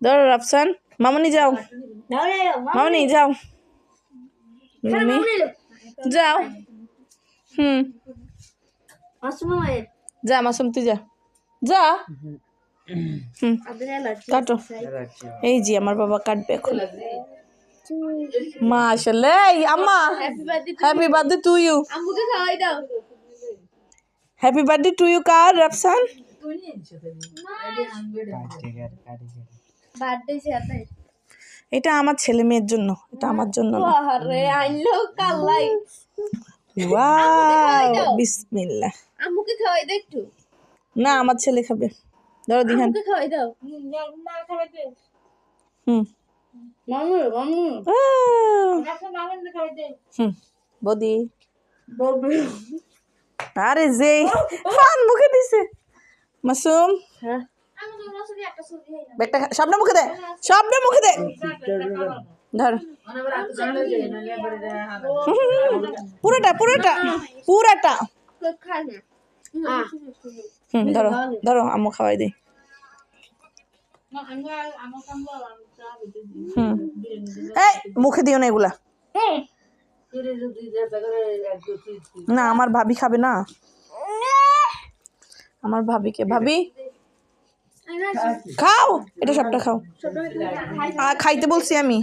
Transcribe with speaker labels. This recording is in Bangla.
Speaker 1: ধরো রাফসান, মামনি যাও, মামনি যাও, যাও। যা মাসুম, তুই যা, যা। কাটো। এই যে আমার বাবা কাটবে এখন। মাশাআল্লাহ। এই আম্মা, হ্যাপি বার্থডে টু ইউ। আম্মুকে খাওয়াই দাও। হ্যাপি বার্থডে টু ইউ কার রাফসান। এটা আমার ছেলে মেয়ের জন্য, এটা আমার জন্য না। ওয়াও, বিসমিল্লাহ। আম্মুকে খাওয়াই দাও একটু। না, আমার ছেলে খাবে। ধরো দিহান, আম্মুকে খাওয়াই দাও। মা খাবে দে। মামু মামু মামু খাওয়াই দে। বদি বদি। আরে যে ফান মুখে দিছে মাসুম। হ্যাঁ, বেটা সবটা মুখে দে, সবটা মুখে দে। ধর পুরোটা পুরোটা পুরাটা। ধরো ধরো, আম্মু খাওয়াই দে। এই মুখে দিও না এগুলা। না, আমার ভাবি খাবে না, আমার ভাবিকে। ভাবি খাও, এটা সবটা খাও। খাইতে বলছি আমি।